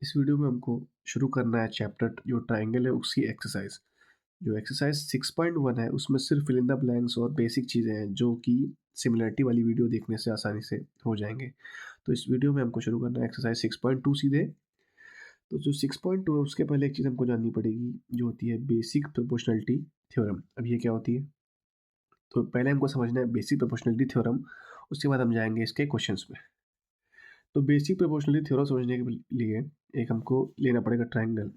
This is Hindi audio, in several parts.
इस वीडियो में हमको शुरू करना है चैप्टर जो ट्रायंगल है उसकी एक्सरसाइज। जो एक्सरसाइज 6.1 है उसमें सिर्फ फिल इन द ब्लैंक्स और बेसिक चीज़ें हैं जो कि सिमिलरिटी वाली वीडियो देखने से आसानी से हो जाएंगे। तो इस वीडियो में हमको शुरू करना है एक्सरसाइज 6.2 सीधे। तो जो 6.2 है उसके पहले एक चीज़ हमको जाननी पड़ेगी जो होती है बेसिक प्रोपोर्शनलिटी थ्योरम। अब ये क्या होती है? तो पहले हमको समझना है बेसिक प्रोपोर्शनलिटी थ्योरम, उसके बाद हम जाएंगे इसके क्वेश्चंस में। तो बेसिक प्रोपोर्शनलिटी थ्योरम समझने के लिए एक हमको लेना पड़ेगा ट्रायंगल,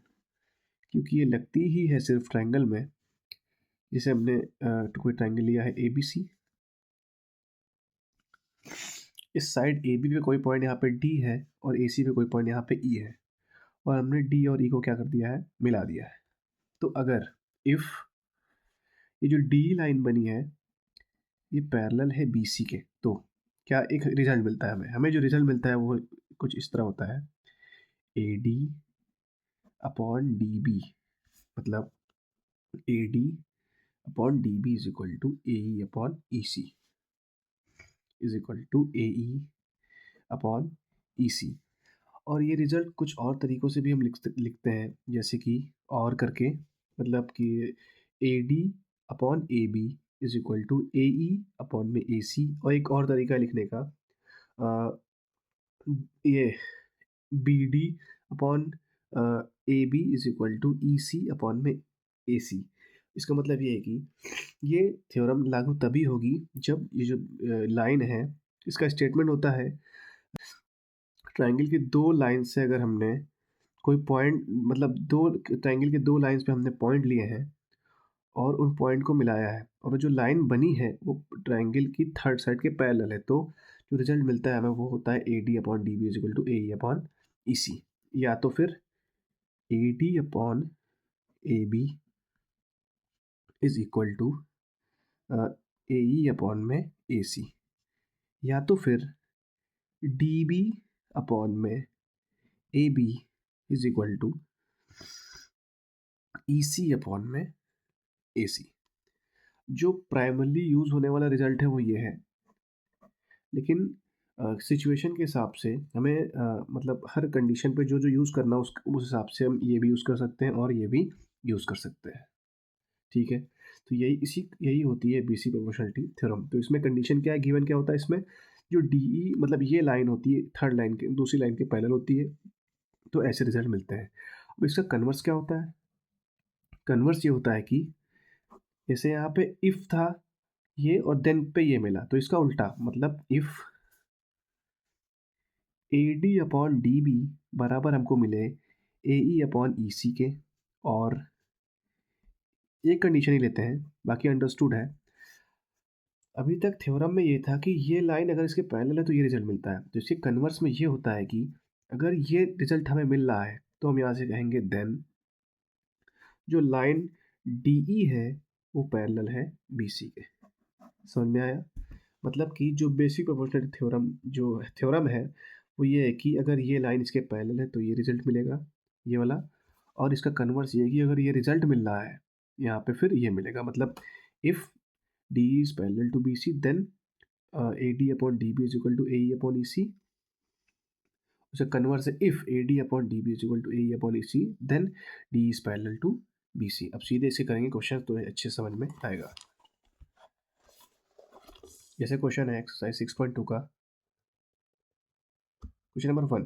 क्योंकि ये लगती ही है सिर्फ ट्रायंगल में। जैसे हमने कोई ट्रायंगल लिया है ए बी सी। इस साइड ए बी पे कोई पॉइंट यहाँ पे डी है और ए सी पे कोई पॉइंट यहाँ पे ई है, और हमने डी और ई को क्या कर दिया है, मिला दिया है। तो अगर इफ़ ये जो डी लाइन बनी है ये पैरेलल है बी सी के, तो क्या एक रिजल्ट मिलता है हमें। हमें जो रिजल्ट मिलता है वो कुछ इस तरह होता है, A D upon D B, मतलब A D upon D B is equal to A E upon E C is equal to A E upon E C. और ये रिजल्ट कुछ और तरीक़ों से भी हम लिखते हैं, जैसे कि और करके, मतलब कि A D upon A B is equal to A E upon में ए सी। और एक और तरीका है लिखने का, अ, ये B D upon A B is equal to E C upon में ए सी। इसका मतलब ये है कि ये थ्योरम लागू तभी होगी जब ये जो लाइन है, इसका स्टेटमेंट होता है ट्रायंगल की दो लाइन से अगर हमने कोई पॉइंट, मतलब दो ट्रायंगल के दो लाइंस पे हमने पॉइंट लिए हैं और उन पॉइंट को मिलाया है, और जो लाइन बनी है वो ट्रायंगल की थर्ड साइड के पैरेलल है, तो जो रिजल्ट मिलता है हमें वो होता है A D upon D B is equal to A E upon E C. या तो फिर A D upon A B is equal to A E upon में ए सी। या तो फिर डी बी अपॉन में A B is equal to E C upon में ए सी। जो प्राइमरली यूज़ होने वाला रिजल्ट है वो ये है, लेकिन सिचुएशन के हिसाब से हमें मतलब हर कंडीशन पे जो जो यूज़ करना उस हिसाब से हम ये भी यूज़ कर सकते हैं और ये भी यूज़ कर सकते हैं। ठीक है? तो यही होती है बेसिक प्रोपोर्शनलिटी थ्योरम। तो इसमें कंडीशन क्या है, गिवन क्या होता है इसमें, जो डी ई मतलब ये लाइन होती है थर्ड लाइन के दूसरी लाइन के पैरेलल होती है, तो ऐसे रिजल्ट मिलते हैं। अब इसका कन्वर्स क्या होता है? कन्वर्स ये होता है कि जैसे यहाँ पे इफ़ था ये और देन पे ये मिला, तो इसका उल्टा, मतलब if A D upon D B बराबर हमको मिले ए ई अपॉन ई सी के, और एक कंडीशन ही लेते हैं, बाकी अंडरस्टूड है। अभी तक थ्योरम में ये था कि ये लाइन अगर इसके पैरेलल है तो ये रिजल्ट मिलता है। तो इसके कन्वर्स में ये होता है कि अगर ये रिजल्ट हमें मिल रहा है तो हम यहाँ से कहेंगे देन जो लाइन डी ई है वो पैरेलल है बी सी के। समझ में आया? मतलब कि जो बेसिक प्रोपोर्शनलिटी थ्योरम जो थ्योरम है वो ये है कि अगर ये लाइन इसके पैरेलल है तो ये रिजल्ट मिलेगा, ये वाला। और इसका कन्वर्स ये है कि अगर ये रिजल्ट मिल रहा है यहाँ पे फिर ये मिलेगा, मतलब if D is parallel to B C then A D upon D B is equal to A E upon E C. उसका कन्वर्स है if A D upon D B is equal to A E upon E C then D is parallel to B C. अब सीधे इसे करेंगे क्वेश्चन तो अच्छे समझ में आएगा। जैसे क्वेश्चन है एक्सरसाइज 6.2 का question number 1।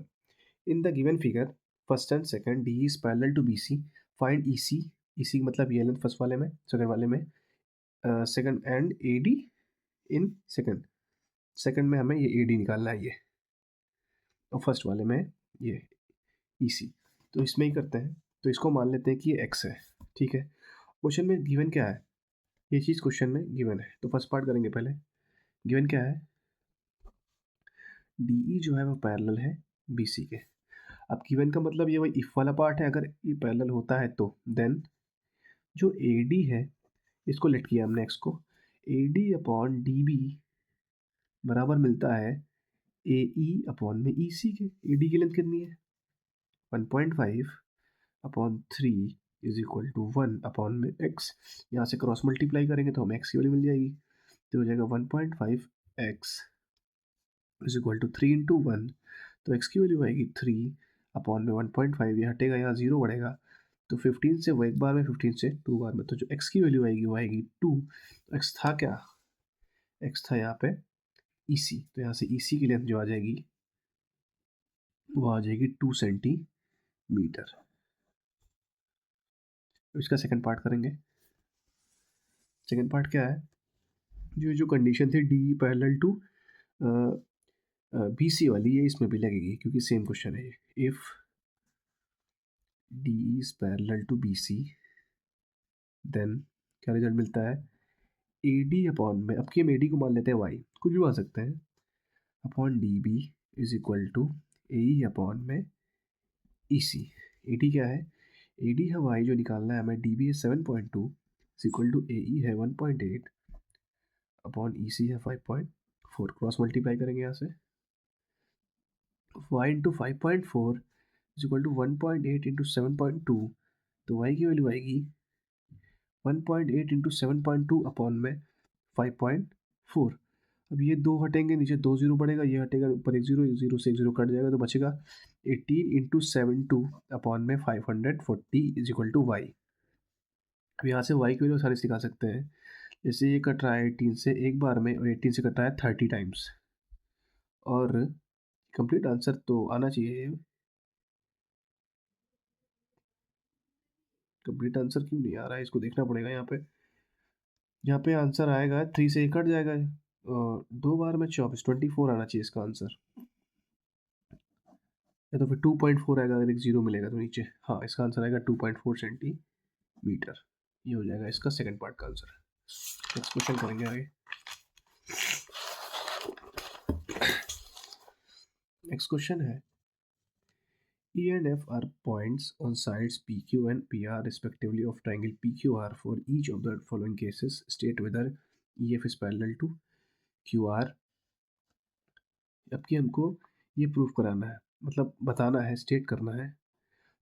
In the given figure, first and second D is parallel to BC. Find EC. EC मतलब ये लेंथ फर्स्ट वाले में, सेकंड वाले में second and AD in second. Second में हमें ये AD निकालना है ये, और फर्स्ट वाले में ये EC। तो इसमें ही करते हैं। तो इसको मान लेते हैं कि ये x है। ठीक है? क्वेश्चन में गिवन क्या है, ये चीज़ क्वेश्चन में गिवन है। तो फर्स्ट पार्ट करेंगे पहले। गिवन क्या है, DE जो है वो पैरेलल है BC के। अब गिवन का मतलब ये वही इफ वाला पार्ट है, अगर ये पैरेलल होता है तो देन जो ए डी है इसको लेट किया हमने एक्स को, A D upon D B बराबर मिलता है ए ई अपॉन में ई सी के। ए डी की लेंथ कितनी है 1.5 upon 3 is equal to 1 upon में एक्स। यहाँ से क्रॉस मल्टीप्लाई करेंगे तो हमें एक्स की वैल्यू मिल जाएगी, तो हो जाएगा 1.5 X is equal to 3 into 1, तो एक्स की वैल्यू आएगी 3 अपॉन में 1.5, ये हटेगा, यहाँ 0 बढ़ेगा, तो 15 से वो एक बार में, 15 से 2 बार में, तो जो x की वैल्यू आएगी वो आएगी 2। x था क्या? x था यहाँ पे EC, तो यहाँ से EC की लेंथ जो आ जाएगी वो आ जाएगी 2 सेंटीमीटर। इसका सेकंड पार्ट करेंगे। सेकंड पार्ट क्या है? जो कंडीशन थी डी पैरेलल टू BC वाली, ये इसमें भी लगेगी क्योंकि सेम क्वेश्चन है ये। If D is parallel to BC then क्या रिजल्ट मिलता है? AD अपॉन में, अब की हम AD को मान लेते हैं y, कुछ भी मान सकते हैं, upon DB is equal to AE upon में EC। AD क्या है? AD है y जो निकालना है हमें, DB है 7.2 इज इक्वल टू AE है 1.8 अपॉन EC है 5.4। क्रॉस मल्टीप्लाई करेंगे यहाँ से, y into 5.4 is equal to 1.8 into 7.2, तो y की वैल्यू आएगी 1.8 इंटू 7.2 अपॉन में 5.4। अब ये दो हटेंगे, नीचे 2 जीरो बढ़ेगा, ये हटेगा, ऊपर एक जीरो से एक जीरो कट जाएगा, तो बचेगा 18 इंटू 7.2 अपॉन में 540 इज इक्वल टू y। अब यहाँ से y की वैल्यू सारे निकाल सकते हैं। जैसे ये कट रहा है 18 से एक बार में, और 18 से कट रहा है 30 टाइम्स, और कंप्लीट आंसर तो आना चाहिए। कंप्लीट आंसर क्यों नहीं आ रहा है, इसको देखना पड़ेगा। यहाँ पे आंसर आएगा 3 से कट जाएगा, और दो बार में 24, 24 आना चाहिए इसका आंसर, या तो फिर 2.4 आएगा अगर एक जीरो मिलेगा तो नीचे। हाँ, इसका आंसर आएगा 2.4 सेंटीमीटर। ये हो जाएगा इसका सेकंड पार्ट का आंसर। नेक्स्ट क्वेश्चन करेंगे आगे। नेक्स्ट क्वेश्चन है, E and F are points on sides PQ and PR respectively of triangle PQR. For each of the following cases, state whether EF is parallel to QR। अब कि हमको ये प्रूफ कराना है, मतलब बताना है, स्टेट करना है,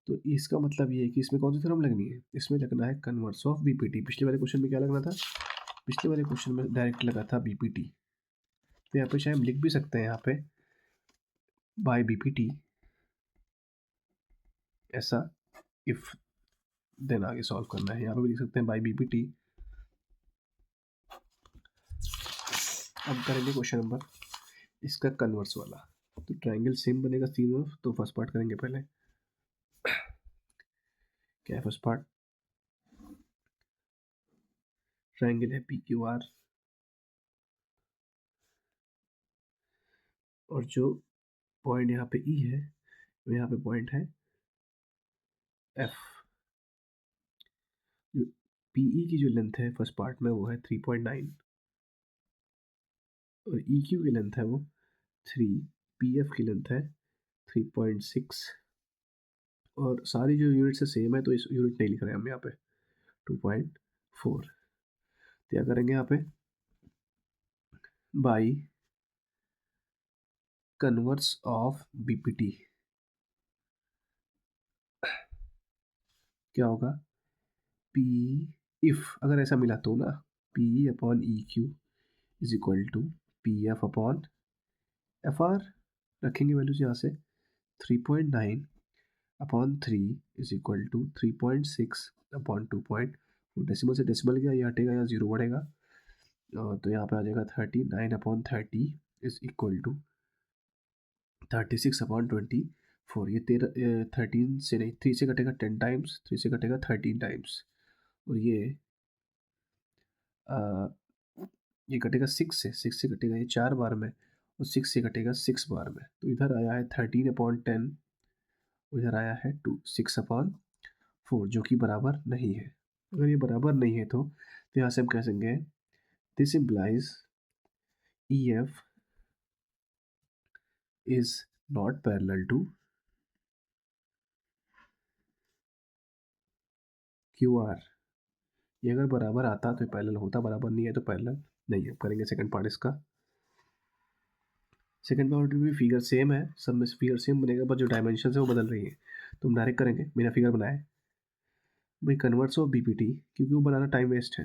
तो इसका मतलब ये है कि इसमें कौन सी थ्योरम लगनी है? इसमें लगना है कन्वर्स ऑफ BPT। पिछले वाले क्वेश्चन में क्या लगना था? पिछले वाले क्वेश्चन में डायरेक्ट लगा था BPT, तो यहाँ पे शायद हम लिख भी सकते हैं यहाँ पे बाय BPT ऐसा, इफ देन आगे सॉल्व करना है, यहाँ पे भी लिख सकते हैं बाय BPT। अब करेंगे क्वेश्चन नंबर इसका कन्वर्स वाला। तो ट्राइंगल सेम बनेगा तीनों, तो फर्स्ट पार्ट करेंगे पहले। क्या है फर्स्ट पार्ट? ट्राइंगल है PQR, और जो पॉइंट यहाँ पे E है, तो यहाँ पे पॉइंट है F। जो PE की जो लेंथ है फर्स्ट पार्ट में वो है 3.9, और EQ की लेंथ है वो 3, PF की लेंथ है 3.6, और सारी जो यूनिट से सेम है, तो इस यूनिट नहीं लिख रहे हैं हम यहाँ पे 2.4। क्या करेंगे यहाँ पे? बाई कन्वर्स ऑफ BPT क्या होगा? P, इफ अगर ऐसा मिला तो ना, PE upon EQ is equal to PF upon FR। रखेंगे वैल्यूज यहाँ से, 3.9 upon 3 is equal to 3.6 upon 2.4। Decimal से डेसिमल गया, ये हटेगा, यहाँ जीरो बढ़ेगा, तो यहाँ पे आ जाएगा 39 upon 30 is equal to 36 upon 24। ये 13 से नहीं, 3 से कटेगा 10 टाइम्स, 3 से कटेगा 13 टाइम्स, और ये कटेगा 6 से कटेगा ये 4 बार में, और 6 से कटेगा 6 बार में, तो इधर आया है 13 अपॉन 10, उधर आया है 6 अपॉन 4, जो कि बराबर नहीं है। अगर ये बराबर नहीं है तो यहाँ से हम कह सकेंगे this implies EF is not parallel to QR। ये अगर बराबर आता तो पैरेलल होता, बराबर नहीं है तो पैरेलल नहीं है। करेंगे सेकंड पार्ट इसका। सेकंड पार्ट में भी फिगर सेम है, सब में फिगर सेम बनेगा, बस जो डायमेंशन है वो बदल रही है, तो हम डायरेक्ट करेंगे। मेरा फिगर बनाए भाई कन्वर्ट्स ऑफ BPT, क्योंकि वो बनाना टाइम वेस्ट है।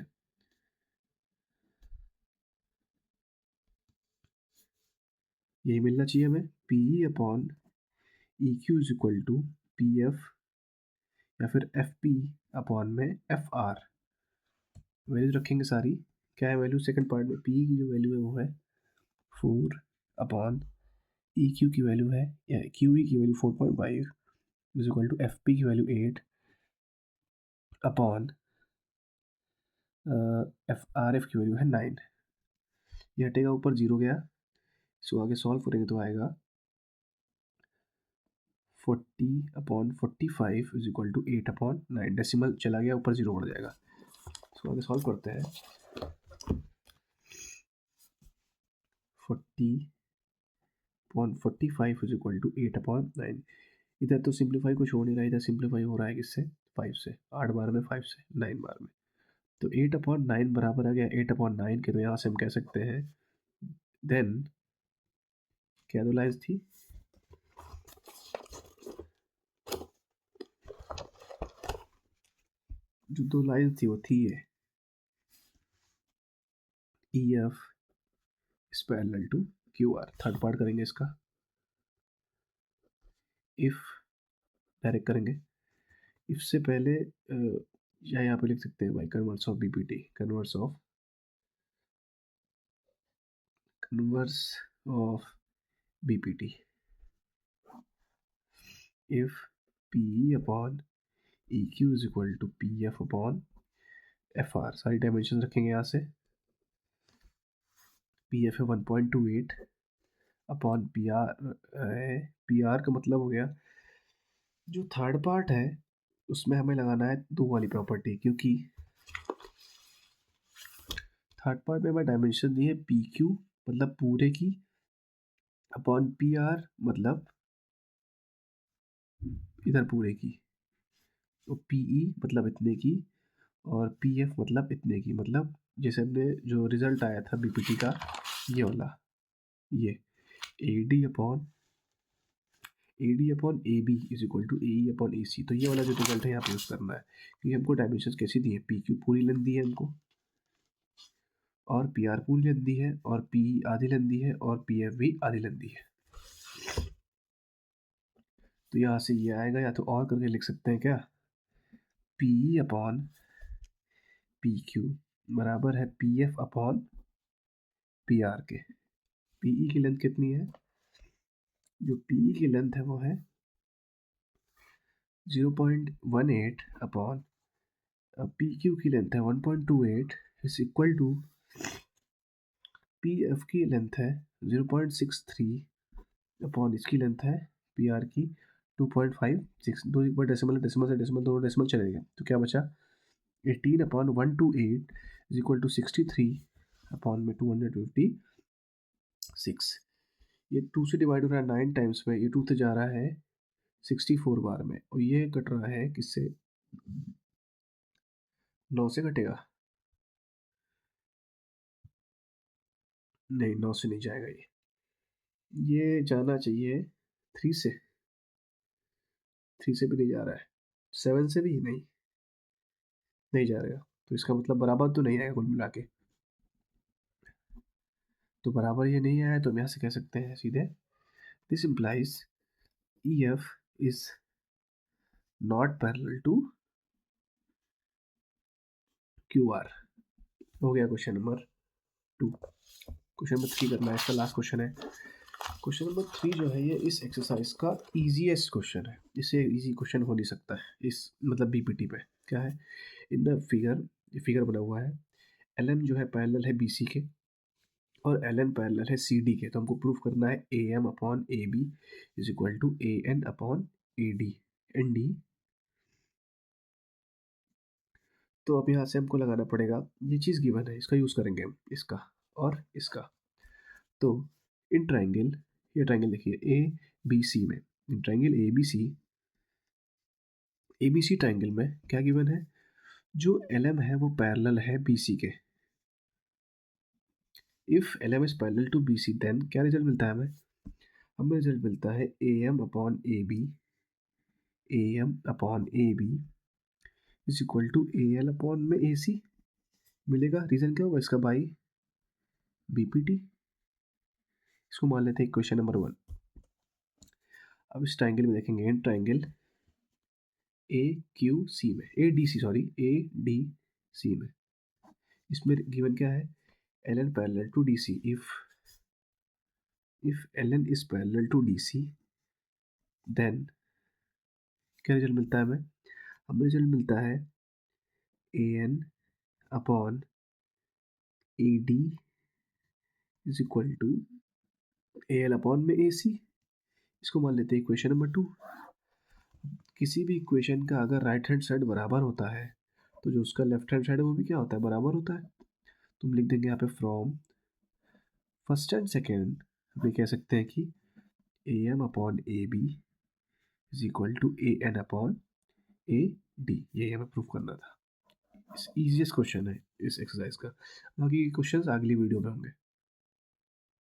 यही मिलना चाहिए हमें, PE upon E Q is equal to P F या फिर एफ पी अपॉन में एफ आर। वैल्यूज रखेंगे सारी। क्या है वैल्यू सेकंड पार्ट में? पी की जो वैल्यू है वो है 4 अपॉन ई क्यू की वैल्यू है, या क्यू ई की value 4.5 is equal to F P की value 8 upon F R F की वैल्यू है 9। ये हटेगा, ऊपर जीरो गया, इसको आगे सॉल्व करेंगे तो आएगा 40/45 इज इक्वल टू 8/9। डेसिमल चला गया, ऊपर जीरो बढ़ जाएगा। इसको आगे सॉल्व करते हैं। 40/45 इज इक्वल टू 8/9। इधर तो सिंप्लीफाई कुछ हो नहीं रहा, इधर सिंप्लीफाई हो रहा है किससे? 5 से। 8 बार में 5 से 9 बार में, तो 8/9 बराबर आ गया 8/9 के। तो यहाँ से हम कह सकते हैं देन, क्या दो लाइन्स थी? जो दो लाइन्स थी वो थी ये, E F is parallel to Q R. Third part करेंगे इसका। इफ डायरेक्ट करेंगे, इफ से पहले या यहाँ पे लिख सकते हैं by converse of BPT, converse of BPT. If P upon E Q is equal to P F upon F R, सारी डायमेंशन रखेंगे यहाँ से। पी एफ है 1.28 अपॉन पी आर का मतलब हो गया, जो थर्ड पार्ट है उसमें हमें लगाना है 2 वाली प्रॉपर्टी, क्योंकि थर्ड पार्ट में हमें डायमेंशन दी है पी क्यू मतलब पूरे की, अपॉन पी आर मतलब इधर पूरे की, तो पी ई मतलब इतने की, और पी एफ मतलब इतने की। मतलब जैसे हमने जो रिजल्ट आया था बीपीटी का, ये वाला, ये A D upon A B is equal to A E upon A C. तो ये वाला जो रिजल्ट है यहाँ पे यूज़ करना है, क्योंकि हमको डायमेंशन कैसी दी है? पी क्यू पूरी लेंथ दी है हमको, और पी आर पूरी लेंथ दी है, और पी ई आधी लेंथ दी है, और पी एफ भी आधी लेंथ दी है। तो यहाँ से ये आएगा, या तो और करके लिख सकते हैं क्या? P E upon P Q बराबर है P F upon P R के। पी ई की लेंथ कितनी है? जो पी ई की लेंथ है वो है 0.18 अपॉन पी क्यू की लेंथ है 1.28 is equal to P F की लेंथ है 0.63 अपॉन इसकी लेंथ है पी आर की 2.56। दो एक बार डेसिमल, डेसिमल से डेसिमल, दोनों डेसिमल चले गए, तो क्या बचा? 18/128 इज इक्वल टू 63 अपॉन में 256। ये 2 से डिवाइड हो रहा है 9 टाइम्स में, ये 2 से जा रहा है 64 बार में, और ये कट रहा है किससे? 9 से कटेगा? नहीं, 9 से नहीं जाएगा ये जाना चाहिए 3 से। 3 से भी नहीं जा रहा है, 7 से भी नहीं, नहीं जाएगा। तो इसका मतलब बराबर तो नहीं आएगा कुल मिला के। तो बराबर ये नहीं आया, तो हम यहाँ से कह सकते हैं सीधे, this implies E F is not parallel to Q R. हो गया क्वेश्चन नंबर 2। क्वेश्चन नंबर 3 करना है, इसका लास्ट क्वेश्चन है। क्वेश्चन नंबर 3 जो है ये इस एक्सरसाइज का ईजीएस्ट क्वेश्चन है, इससे इजी क्वेश्चन हो नहीं सकता है इस मतलब बीपीटी पे। क्या है इन द फिगर? ये फिगर बना हुआ है, एल एम जो है पैरेलल है बी सी के, और एल एन पैरेलल है सी डी के। तो हमको प्रूफ करना है A M upon A B is equal to A N upon A D N D. तो अब यहाँ से हमको लगाना पड़ेगा, ये चीज़ गिवन है, इसका यूज़ करेंगे हम, इसका और इसका। तो इन ट्राइंगल, ये ट्राइंगल देखिए ए बी सी में, in triangle A B C triangle में क्या गिवन है? जो एल एम है वो पैरेलल है बी सी के। If L M is parallel to B C, then क्या रिजल्ट मिलता है हमें? हमें रिजल्ट मिलता है A M upon A B, A M upon A B is equal to A L upon में ए सी मिलेगा। रीज़न क्या होगा इसका? By B P T. इसको मान लेते हैं क्वेश्चन नंबर 1। अब इस ट्राइंगल में देखेंगे, इन ट्राइंगल ए क्यू सी में, A D C, sorry A D C में, इसमें गिवन क्या है, L N parallel to D C, if L N is parallel to D C, then क्या रिजल्ट मिलता है हमें रिजल्ट मिलता है A N upon A D is equal to A L upon में ए सी। इसको मान लेते हैं इक्वेशन नंबर 2। किसी भी इक्वेशन का अगर राइट हैंड साइड बराबर होता है तो जो उसका लेफ्ट हैंड साइड है वो भी क्या होता है, बराबर होता है। तो हम लिख देंगे यहाँ पे फ्रॉम फर्स्ट एंड सेकेंड, हम कह सकते हैं कि A M upon A B is equal to A N upon A D. ये हमें प्रूफ करना था। इस ईजीएस्ट क्वेश्चन है इस एक्सरसाइज का। बाकी क्वेश्चंस अगली वीडियो में होंगे।